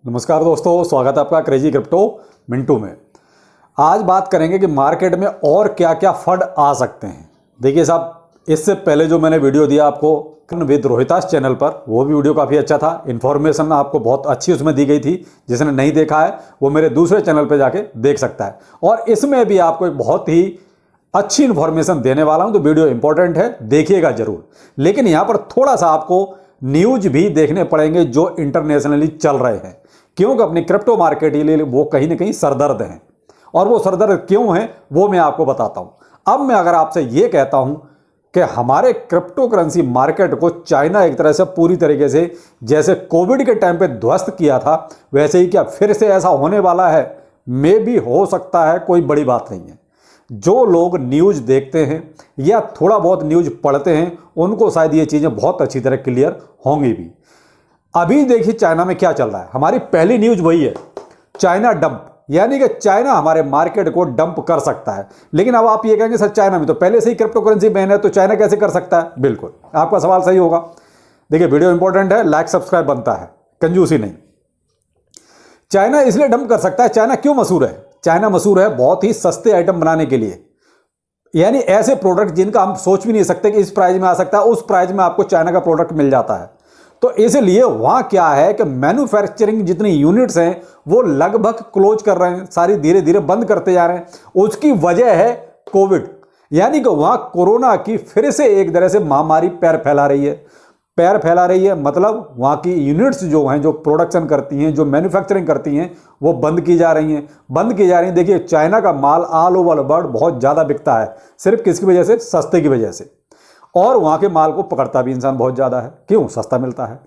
नमस्कार दोस्तों, स्वागत है आपका क्रेजी क्रिप्टो मिंटू में। आज बात करेंगे कि मार्केट में और क्या क्या फंड आ सकते हैं। देखिए साहब, इससे पहले जो मैंने वीडियो दिया आपको विद रोहितास चैनल पर, वो भी वीडियो काफ़ी अच्छा था। इन्फॉर्मेशन आपको बहुत अच्छी उसमें दी गई थी। जिसने नहीं देखा है वो मेरे दूसरे चैनल पर जाके देख सकता है। और इसमें भी आपको एक बहुत ही अच्छी इन्फॉर्मेशन देने वाला हूं, तो वीडियो इंपॉर्टेंट है, देखिएगा जरूर। लेकिन यहां पर थोड़ा सा आपको न्यूज भी देखने पड़ेंगे जो इंटरनेशनली चल रहे हैं, क्योंकि अपनी क्रिप्टो मार्केट के लिए वो कहीं ना कहीं सरदर्द हैं। और वो सरदर्द क्यों हैं वो मैं आपको बताता हूं। अब मैं अगर आपसे ये कहता हूं कि हमारे क्रिप्टो करेंसी मार्केट को चाइना एक तरह से पूरी तरीके से जैसे कोविड के टाइम पे ध्वस्त किया था, वैसे ही क्या फिर से ऐसा होने वाला है? मे भी हो सकता है, कोई बड़ी बात नहीं है। जो लोग न्यूज़ देखते हैं या थोड़ा बहुत न्यूज़ पढ़ते हैं उनको शायद ये चीज़ें बहुत अच्छी तरह क्लियर होंगी भी। अभी देखिए चाइना में क्या चल रहा है। हमारी पहली न्यूज़ वही है, चाइना डंप, यानी कि चाइना हमारे मार्केट को डंप कर सकता है। लेकिन अब आप ये कहेंगे सर चाइना में तो पहले से ही क्रिप्टो करेंसी बैन है, तो चाइना कैसे कर सकता है? बिल्कुल, आपका सवाल सही होगा। देखिए वीडियो इंपॉर्टेंट है, लाइक सब्सक्राइब बनता है, कंजूसी नहीं। चाइना इसलिए डंप कर सकता है। चाइना क्यों मशहूर है? चाइना मशहूर है बहुत ही सस्ते आइटम बनाने के लिए, यानी ऐसे प्रोडक्ट जिनका हम सोच भी नहीं सकते कि इस प्राइस में आ सकता है, उस प्राइस में आपको चाइना का प्रोडक्ट मिल जाता है। तो इसलिए वहां क्या है कि मैन्युफैक्चरिंग जितनी यूनिट्स हैं वो लगभग क्लोज कर रहे हैं, सारी धीरे धीरे बंद करते जा रहे हैं। उसकी वजह है कोविड, यानी कि वहां कोरोना की फिर से एक तरह से महामारी पैर फैला रही है। पैर फैला रही है मतलब वहाँ की यूनिट्स जो हैं, जो प्रोडक्शन करती हैं, जो मैन्युफैक्चरिंग करती हैं, वो बंद की जा रही हैं, बंद की जा रही हैं। देखिए चाइना का माल ऑल ओवर वर्ल्ड बहुत ज़्यादा बिकता है, सिर्फ किसकी वजह से? सस्ते की वजह से। और वहाँ के माल को पकड़ता भी इंसान बहुत ज़्यादा है, क्यों? सस्ता मिलता है।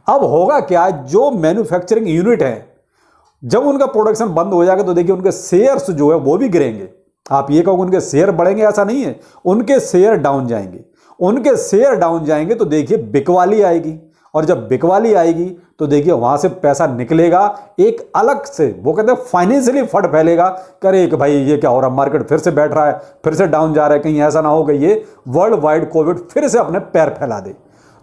अब होगा क्या, जो मैन्युफैक्चरिंग यूनिट है जब उनका प्रोडक्शन बंद हो जाएगा तो देखिए उनके शेयर्स जो है वो भी गिरेंगे। आप ये कहोगे उनके शेयर बढ़ेंगे, ऐसा नहीं है, उनके शेयर डाउन जाएंगे। उनके शेयर डाउन जाएंगे तो देखिए बिकवाली आएगी, और जब बिकवाली आएगी तो देखिए वहां से पैसा निकलेगा एक अलग से, वो कहते हैं फाइनेंशियली फंड फैलेगा। करे कि भाई ये क्या हो रहा, मार्केट फिर से बैठ रहा है, फिर से डाउन जा रहा है, कहीं ऐसा ना हो कि ये वर्ल्ड वाइड कोविड फिर से अपने पैर फैला दे।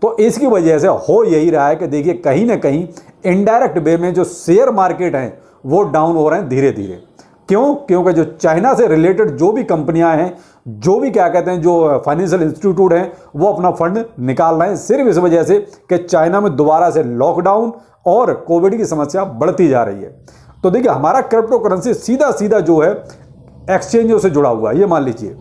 तो इसकी वजह से हो यही रहा है कि देखिए कहीं ना कहीं इनडायरेक्ट वे में जो शेयर मार्केट हैं वो डाउन हो रहे हैं धीरे धीरे। क्यों? क्योंकि जो चाइना से रिलेटेड जो भी कंपनियां हैं, जो भी क्या कहते हैं, जो फाइनेंशियल इंस्टीट्यूट हैं, वो अपना फंड निकाल रहे हैं सिर्फ इस वजह से कि चाइना में दोबारा से लॉकडाउन और कोविड की समस्या बढ़ती जा रही है। तो देखिए हमारा क्रिप्टो करेंसी सीधा सीधा जो है एक्सचेंजों से जुड़ा हुआ है। ये मान लीजिए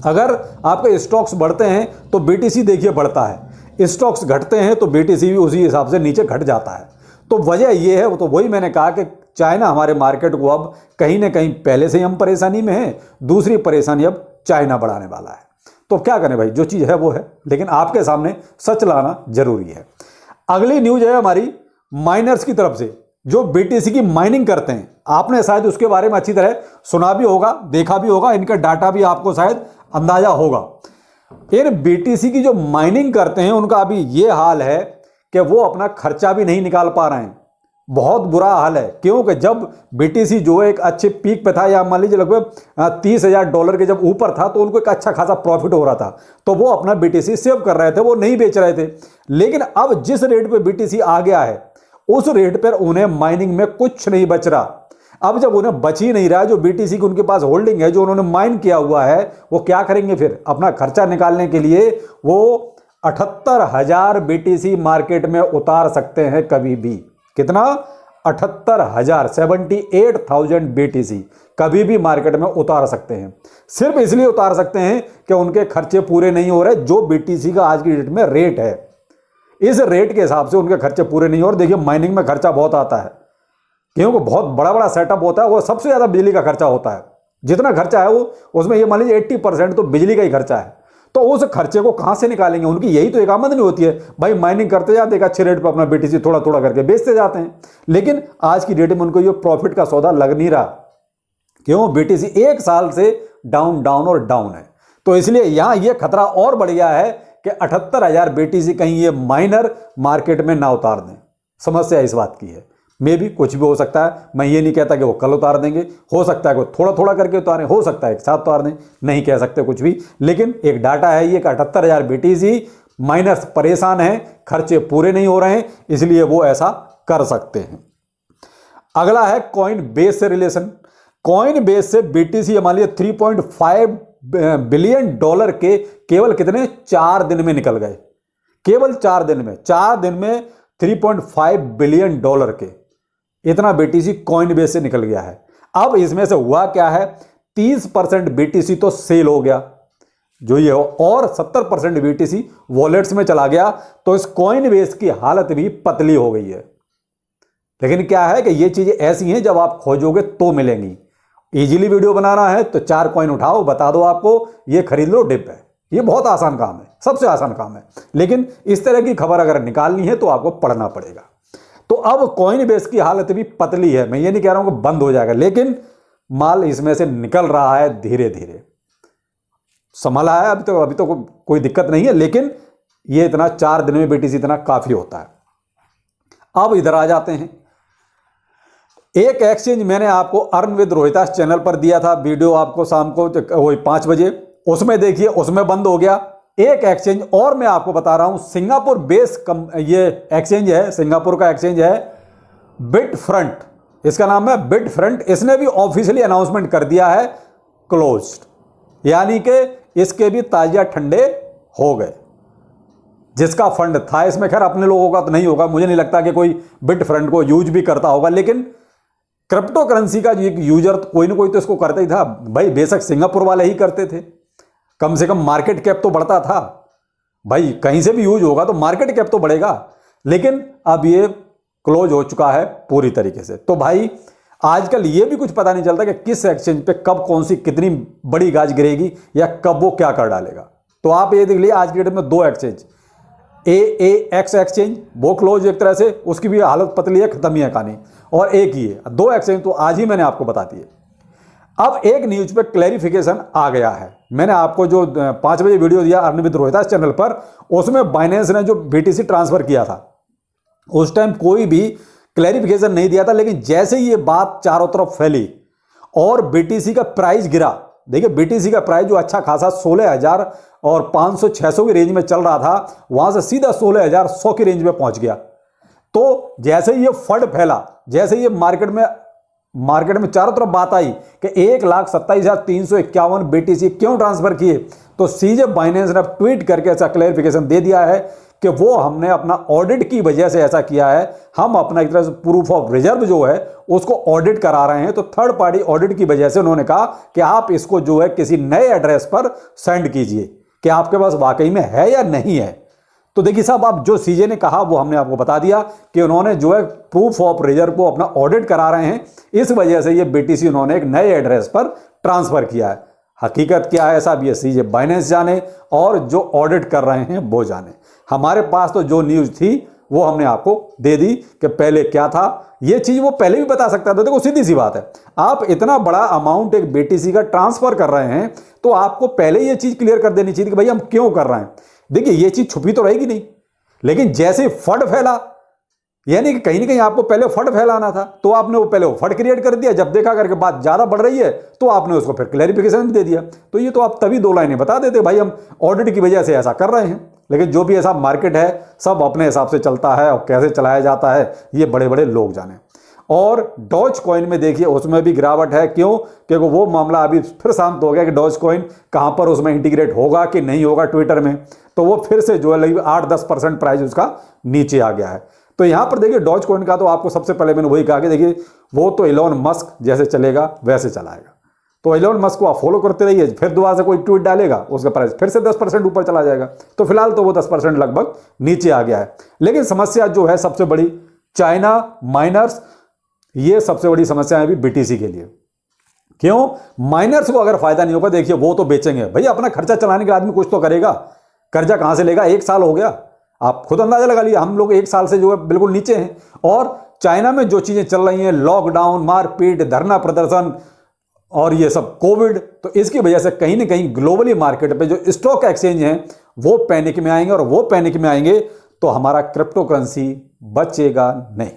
अगर आपके स्टॉक्स बढ़ते हैं तो बीटीसी देखिए बढ़ता है, स्टॉक्स घटते हैं तो बीटीसी भी उसी हिसाब से नीचे घट जाता है। तो वजह ये है, तो वही मैंने कहा कि चाइना हमारे मार्केट को अब कहीं ना कहीं पहले से ही हम परेशानी में हैं, दूसरी परेशानी अब चाइना बढ़ाने वाला है। तो क्या करें भाई, जो चीज़ है वो है, लेकिन आपके सामने सच लाना जरूरी है। अगली न्यूज है हमारी माइनर्स की तरफ से, जो बीटीसी की माइनिंग करते हैं। आपने शायद उसके बारे में अच्छी तरह सुना भी होगा, देखा भी होगा, इनका डाटा भी आपको शायद अंदाजा होगा। इन बीटीसी की जो माइनिंग करते हैं उनका अभी ये हाल है कि वो अपना खर्चा भी नहीं निकाल पा रहे हैं। बहुत बुरा हाल है, क्योंकि जब बीटीसी जो एक अच्छे पीक पे था, या मान लीजिए लगभग $30,000 के जब ऊपर था, तो उनको एक अच्छा खासा प्रॉफिट हो रहा था, तो वो अपना बीटीसी सेव कर रहे थे, वो नहीं बेच रहे थे। लेकिन अब जिस रेट पे बीटीसी आ गया है उस रेट पर उन्हें माइनिंग में कुछ नहीं बच रहा। अब जब उन्हें बच ही नहीं रहा, जो बीटीसी की उनके पास होल्डिंग है, जो उन्होंने माइन किया हुआ है, वो क्या करेंगे फिर? अपना खर्चा निकालने के लिए वो 78,000 बीटीसी मार्केट में उतार सकते हैं कभी भी। कितना? 78,000, 78,000 बीटीसी कभी भी मार्केट में उतार सकते हैं। सिर्फ इसलिए उतार सकते हैं कि उनके खर्चे पूरे नहीं हो रहे। जो बीटीसी का आज की डेट में रेट है, इस रेट के हिसाब से उनके खर्चे पूरे नहीं हो रहे। देखिए माइनिंग में खर्चा बहुत आता है, क्योंकि बहुत बड़ा बड़ा सेटअप होता है, वो सबसे ज़्यादा बिजली का खर्चा होता है। जितना खर्चा है वो, उसमें ये मान लीजिए 80% तो बिजली का ही खर्चा है। तो उस खर्चे को कहां से निकालेंगे? उनकी यही तो एक आमदनी होती है भाई, माइनिंग करते जाते हैं, अच्छे रेट पर अपना बीटीसी थोड़ा थोड़ा करके बेचते जाते हैं। लेकिन आज की डेट में उनको ये प्रॉफिट का सौदा लग नहीं रहा। क्यों? बीटीसी एक साल से डाउन डाउन और डाउन है। तो इसलिए यहां ये खतरा और बढ़ गया है कि 78,000 बीटीसी कहीं ये माइनर मार्केट में ना उतार दें। समस्या इस बात की है। मे भी कुछ भी हो सकता है, मैं ये नहीं कहता कि वो कल उतार देंगे, हो सकता है कि थोड़ा थोड़ा करके उतारें, हो सकता है एक साथ उतार दें, नहीं कह सकते कुछ भी। लेकिन एक डाटा है ये कि 78,000 बीटीसी माइनर्स परेशान हैं, खर्चे पूरे नहीं हो रहे हैं, इसलिए वो ऐसा कर सकते हैं। अगला है कॉइन बेस से रिलेशन। कॉइन बेस से बीटीसी मान लीजिए 3.5 बिलियन डॉलर के केवल कितने 4 दिन में निकल गए। केवल 4 दिन में 3.5 बिलियन डॉलर के इतना बीटीसी कॉइन बेस से निकल गया है। अब इसमें से हुआ क्या है, 30% बीटीसी तो सेल हो गया जो ये हो, और 70% बीटीसी वॉलेट्स में चला गया। तो इस कॉइन बेस की हालत भी पतली हो गई है। लेकिन क्या है कि ये चीजें ऐसी हैं जब आप खोजोगे तो मिलेंगी। इजीली वीडियो बनाना है तो 4 कॉइन उठाओ, बता दो आपको ये खरीद लो, डिप है। ये बहुत आसान काम है, सबसे आसान काम है। लेकिन इस तरह की खबर अगर निकालनी है तो आपको पढ़ना पड़ेगा। तो अब कॉइन बेस की हालत भी पतली है। मैं ये नहीं कह रहा हूं कि बंद हो जाएगा, लेकिन माल इसमें से निकल रहा है धीरे धीरे। संभला है अभी तो कोई दिक्कत नहीं है, लेकिन ये इतना 4 दिन में बीटीसी इतना काफी होता है। अब इधर आ जाते हैं। एक एक्सचेंज मैंने आपको अर्न विद रोहितास चैनल पर दिया था वीडियो, आपको शाम को वही 5 बजे, उसमें देखिए उसमें बंद हो गया। एक एक्सचेंज और मैं आपको बता रहा हूं, सिंगापुर बेस ये एक्सचेंज है, सिंगापुर का एक्सचेंज है बिटफ्रंट, इसका नाम है बिटफ्रंट। इसने भी ऑफिशियली अनाउंसमेंट कर दिया है क्लोज्ड, यानी कि इसके भी ताजिया ठंडे हो गए। जिसका फंड था इसमें, खैर अपने लोगों का तो नहीं होगा, मुझे नहीं लगता कि कोई बिटफ्रंट को यूज भी करता होगा, लेकिन क्रिप्टो करेंसी का एक यूजर कोई ना कोई तो इसको करता ही था भाई। बेशक सिंगापुर वाले ही करते थे, कम से कम मार्केट कैप तो बढ़ता था भाई। कहीं से भी यूज होगा तो मार्केट कैप तो बढ़ेगा। लेकिन अब ये क्लोज हो चुका है पूरी तरीके से। तो भाई आजकल ये भी कुछ पता नहीं चलता कि किस एक्सचेंज पे कब कौन सी कितनी बड़ी गाज गिरेगी या कब वो क्या कर डालेगा। तो आप ये देख लीजिए आज की डेट में 2 एक्सचेंज, AAX एक्सचेंज वो क्लोज एक तरह से, उसकी भी हालत पतली है, खत्म ही है कहानी, और एक ही है। 2 एक्सचेंज तो आज ही मैंने आपको बता दिए। अब एक न्यूज पे क्लैरिफिकेशन आ गया है। मैंने आपको जो 5 बजे वीडियो दिया अर्न विद रोहितास चैनल पर, उसमें बाइनेंस ने जो बीटीसी ट्रांसफर किया था उस टाइम कोई भी क्लैरिफिकेशन नहीं दिया था। लेकिन जैसे ही ये बात चारों तरफ फैली और बीटीसी का प्राइस गिरा, देखिए बीटीसी का प्राइस जो अच्छा खासा 16,000 और 500-600 की रेंज में चल रहा था, वहां से सीधा 16,100 की रेंज में पहुंच गया। तो जैसे ही ये फंड फैला, जैसे ही ये मार्केट में चारों तरफ बात आई कि 1,27,351 बीटीसी क्यों ट्रांसफर किए, तो सीजे बाइनेंस ने ट्वीट करके ऐसा क्लैरिफिकेशन दे दिया है कि वो हमने अपना ऑडिट की वजह से ऐसा किया है। हम अपना एक तरह से प्रूफ ऑफ रिजर्व जो है उसको ऑडिट करा रहे हैं। तो थर्ड पार्टी ऑडिट की वजह से उन्होंने कहा कि आप इसको जो है किसी नए एड्रेस पर सेंड कीजिए कि आपके पास वाकई में है या नहीं है। तो देखिए साहब, आप जो सीजे ने कहा वो हमने आपको बता दिया कि उन्होंने जो है प्रूफ ऑफ रिजर्व को अपना ऑडिट करा रहे हैं, इस वजह से ये बीटीसी उन्होंने एक नए एड्रेस पर ट्रांसफर किया है। हकीकत क्या है साहब, ये सीजे बाइनेंस जाने और जो ऑडिट कर रहे हैं वो जाने। हमारे पास तो जो न्यूज थी वो हमने आपको दे दी कि पहले क्या था। ये चीज वो पहले भी बता सकता था। देखो सीधी सी बात है, आप इतना बड़ा अमाउंट एक बीटीसी का ट्रांसफर कर रहे हैं तो आपको पहले ये चीज क्लियर कर देनी चाहिए कि भाई हम क्यों कर रहे हैं। देखिए ये चीज छुपी तो रहेगी नहीं, लेकिन जैसे फंड फैला, यानी कि कहीं ना कहीं आपको पहले फंड फैलाना था, तो आपने वो पहले वो फंड क्रिएट कर दिया। जब देखा करके बात ज्यादा बढ़ रही है तो आपने उसको फिर क्लैरिफिकेशन भी दे दिया। तो ये तो आप तभी 2 लाइनें बता देते भाई हम ऑडिट की वजह से ऐसा कर रहे हैं। लेकिन जो भी ऐसा मार्केट है सब अपने हिसाब से चलता है, और कैसे चलाया जाता है ये बड़े बड़े लोग जाने। और डॉज कॉइन में देखिए उसमें भी गिरावट है। क्यों? क्योंकि वो मामला अभी फिर शांत हो गया कि डॉज कॉइन कहां पर उसमें इंटीग्रेट होगा कि नहीं होगा ट्विटर में। तो वो फिर से जो है लगभग 8-10% प्राइस उसका नीचे आ गया है। तो यहां पर देखिए डॉज कॉइन का तो आपको सबसे पहले मैंने वही कहा कि देखिए वो तो इलॉन मस्क जैसे चलेगा वैसे चलाएगा। तो इलॉन मस्क को आप फॉलो करते रहिए, फिर दोबारा से कोई ट्वीट डालेगा उसका प्राइस फिर से 10% ऊपर चला जाएगा। तो फिलहाल तो वो 10% लगभग नीचे आ गया है। लेकिन समस्या जो है सबसे बड़ी, चाइना माइनर्स, ये सबसे बड़ी समस्या है अभी बीटीसी के लिए। क्यों? माइनर्स को अगर फायदा नहीं होगा, देखिए वो तो बेचेंगे भाई, अपना खर्चा चलाने के आदमी कुछ तो करेगा। कर्जा कहां से लेगा? 1 साल हो गया, आप खुद अंदाजा लगा लीजिए। हम लोग 1 साल से जो है बिल्कुल नीचे हैं। और चाइना में जो चीजें चल रही हैं, लॉकडाउन, मारपीट, धरना प्रदर्शन और ये सब कोविड, तो इसकी वजह से कहीं ना कहीं ग्लोबली मार्केट पे जो स्टॉक एक्सचेंज हैं वो पैनिक में आएंगे। और वो पैनिक में आएंगे तो हमारा क्रिप्टो करेंसी बचेगा नहीं,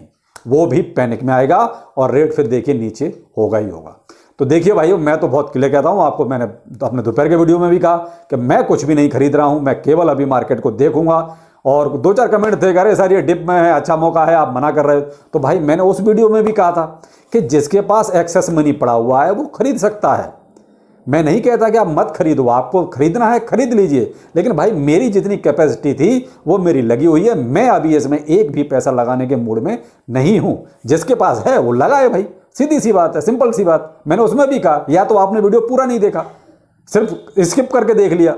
वो भी पैनिक में आएगा और रेट फिर देखिए नीचे होगा ही होगा। तो देखिए भाइयों, मैं तो बहुत क्लियर कहता हूं आपको, मैंने अपने दोपहर के वीडियो में भी कहा कि मैं कुछ भी नहीं खरीद रहा हूं, मैं केवल अभी मार्केट को देखूंगा और 2-4 कमेंट थे, अरे सर ये डिप में है, अच्छा मौका है, आप मना कर रहे हो। तो भाई मैंने उस वीडियो में भी कहा था कि जिसके पास एक्सेस मनी पड़ा हुआ है वो खरीद सकता है। मैं नहीं कहता कि आप मत खरीदो, आपको खरीदना है खरीद लीजिए, लेकिन भाई मेरी जितनी कैपेसिटी थी वो मेरी लगी हुई है। मैं अभी इसमें एक भी पैसा लगाने के मूड में नहीं हूं। जिसके पास है वो लगाए भाई, सीधी सी बात है, सिंपल सी बात। मैंने उसमें भी कहा, या तो आपने वीडियो पूरा नहीं देखा, सिर्फ स्किप करके देख लिया,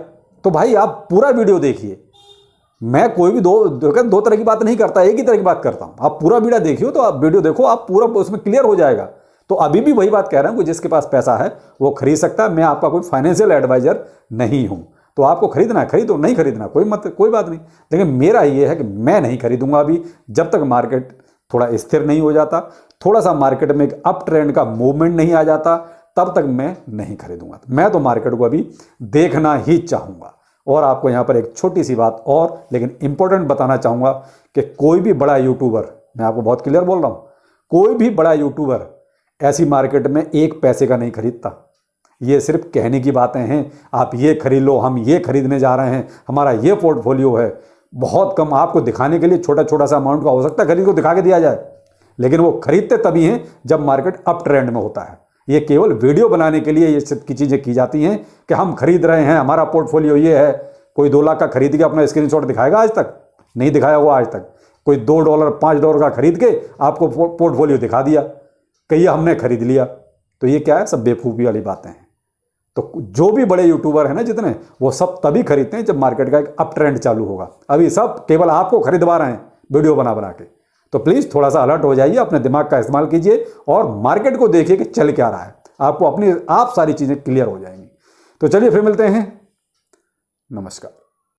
तो भाई आप पूरा वीडियो देखिए। मैं कोई भी दो तरह की बात नहीं करता, एक ही तरह की बात करता हूं। आप पूरा वीडियो देखियो, तो आप वीडियो देखो, आप पूरा उसमें क्लियर हो जाएगा। तो अभी भी वही बात कह रहा हूं कि जिसके पास पैसा है वो खरीद सकता है। मैं आपका कोई फाइनेंशियल एडवाइजर नहीं हूं। तो आपको खरीदना है खरीदो, नहीं खरीदना कोई बात नहीं। लेकिन मेरा ये है कि मैं नहीं खरीदूंगा अभी, जब तक मार्केट थोड़ा स्थिर नहीं हो जाता, थोड़ा सा मार्केट में एक अप ट्रेंड का मूवमेंट नहीं आ जाता, तब तक मैं नहीं खरीदूंगा। मैं तो मार्केट को अभी देखना ही चाहूंगा। और आपको यहाँ पर एक छोटी सी बात और लेकिन इंपॉर्टेंट बताना चाहूँगा कि कोई भी बड़ा यूट्यूबर, मैं आपको बहुत क्लियर बोल रहा हूँ, कोई भी बड़ा यूट्यूबर ऐसी मार्केट में एक पैसे का नहीं खरीदता। ये सिर्फ कहने की बातें हैं, आप ये खरीद लो, हम ये खरीदने जा रहे हैं, हमारा ये पोर्टफोलियो है। बहुत कम आपको दिखाने के लिए छोटा छोटा सा अमाउंट का हो सकता है खरीद को दिखा के दिया जाए, लेकिन वो खरीदते तभी हैं जब मार्केट अप ट्रेंड में होता है। ये केवल वीडियो बनाने के लिए ये सब की चीज़ें की जाती हैं कि हम खरीद रहे हैं, हमारा पोर्टफोलियो ये है। कोई 2 लाख का खरीद के अपना स्क्रीनशॉट दिखाएगा? आज तक नहीं दिखाया हुआ। आज तक कोई $2 $5 का खरीद के आपको पोर्टफोलियो दिखा दिया कि ये हमने खरीद लिया। तो ये क्या है? सब बेवकूफ़ी वाली बातें हैं। तो जो भी बड़े यूट्यूबर हैं ना जितने, वो सब तभी खरीदते हैं जब मार्केट का एक अप ट्रेंड चालू होगा। अभी सब केवल आपको खरीदवा रहे हैं वीडियो बना बना के। तो प्लीज़ थोड़ा सा अलर्ट हो जाइए, अपने दिमाग का इस्तेमाल कीजिए और मार्केट को देखिए कि चल क्या रहा है। आपको आप सारी चीज़ें क्लियर हो जाएंगी। तो चलिए फिर मिलते हैं। नमस्कार।